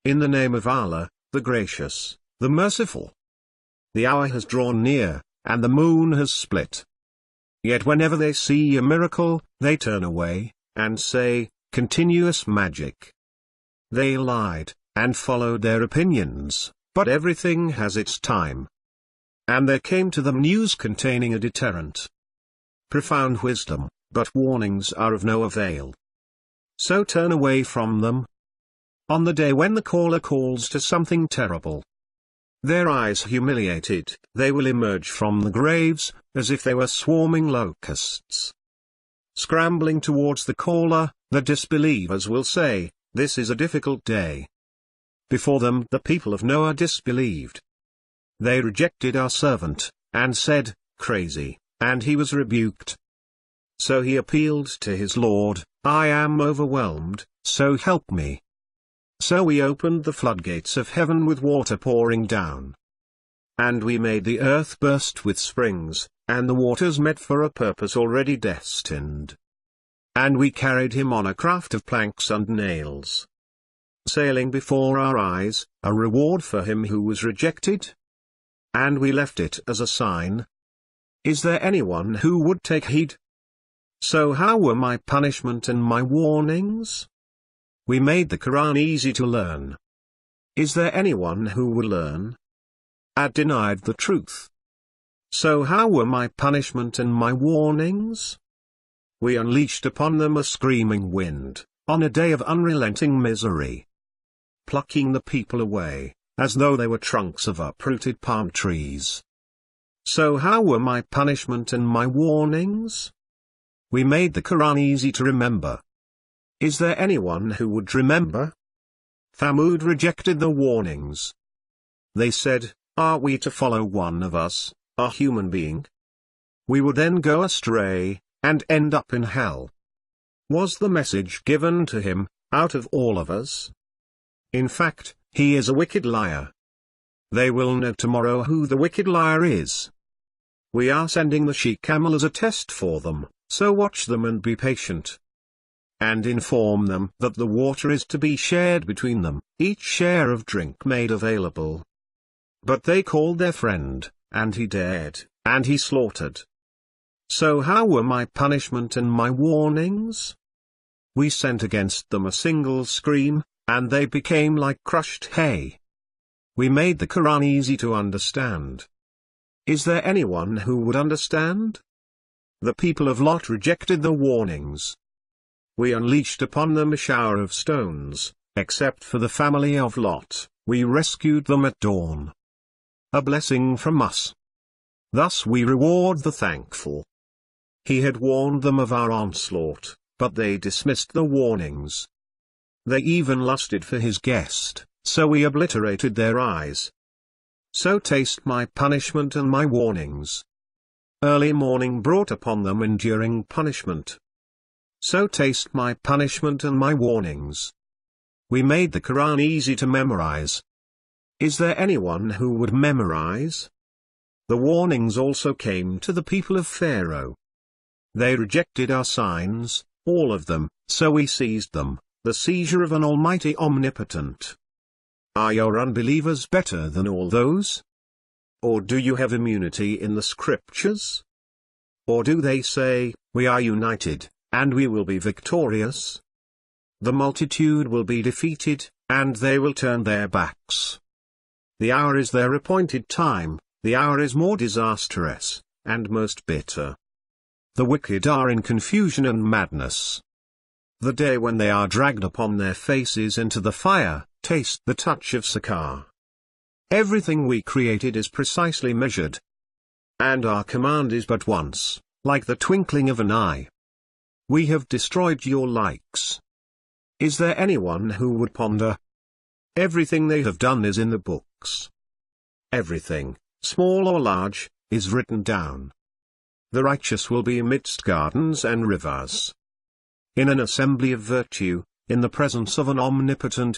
In the name of Allah, the Gracious, the Merciful. The hour has drawn near, and the moon has split. Yet whenever they see a miracle, they turn away, and say, continuous magic. They lied, and followed their opinions, but everything has its time. And there came to them news containing a deterrent. Profound wisdom, but warnings are of no avail. So turn away from them. On the day when the caller calls to something terrible, their eyes humiliated, they will emerge from the graves, as if they were swarming locusts. Scrambling towards the caller, the disbelievers will say, "This is a difficult day." Before them the people of Noah disbelieved. They rejected our servant, and said, "Crazy," and he was rebuked. So he appealed to his Lord, "I am overwhelmed, so help me." So we opened the floodgates of heaven with water pouring down. And we made the earth burst with springs, and the waters met for a purpose already destined. And we carried him on a craft of planks and nails, sailing before our eyes, a reward for him who was rejected. And we left it as a sign. Is there anyone who would take heed? So how were my punishment and my warnings? We made the Quran easy to learn. Is there anyone who would learn? Ad denied the truth. So how were my punishment and my warnings? We unleashed upon them a screaming wind, on a day of unrelenting misery, plucking the people away, as though they were trunks of uprooted palm trees. So how were my punishment and my warnings? We made the Quran easy to remember. Is there anyone who would remember? Thamud rejected the warnings. They said, "Are we to follow one of us, a human being? We would then go astray, and end up in hell. Was the message given to him, out of all of us? In fact, he is a wicked liar. They will know tomorrow who the wicked liar is. We are sending the she-camel as a test for them, so watch them and be patient. And inform them that the water is to be shared between them, each share of drink made available." But they called their friend, and he dared, and he slaughtered. So how were my punishment and my warnings? We sent against them a single scream, and they became like crushed hay. We made the Quran easy to understand. Is there anyone who would understand? The people of Lot rejected the warnings. We unleashed upon them a shower of stones, except for the family of Lot, we rescued them at dawn. A blessing from us. Thus we reward the thankful. He had warned them of our onslaught, but they dismissed the warnings. They even lusted for his guest, so we obliterated their eyes. So taste my punishment and my warnings. Early morning brought upon them enduring punishment. So taste my punishment and my warnings. We made the Quran easy to memorize. Is there anyone who would memorize? The warnings also came to the people of Pharaoh. They rejected our signs, all of them, so we seized them, the seizure of an almighty omnipotent. Are your unbelievers better than all those? Or do you have immunity in the scriptures? Or do they say, "We are united, and we will be victorious"? The multitude will be defeated, and they will turn their backs. The hour is their appointed time, the hour is more disastrous, and most bitter. The wicked are in confusion and madness. The day when they are dragged upon their faces into the fire, taste the touch of Sakar. Everything we created is precisely measured. And our command is but once, like the twinkling of an eye. We have destroyed your likes. Is there anyone who would ponder? Everything they have done is in the books. Everything, small or large, is written down. The righteous will be amidst gardens and rivers, in an assembly of virtue, in the presence of an omnipotent,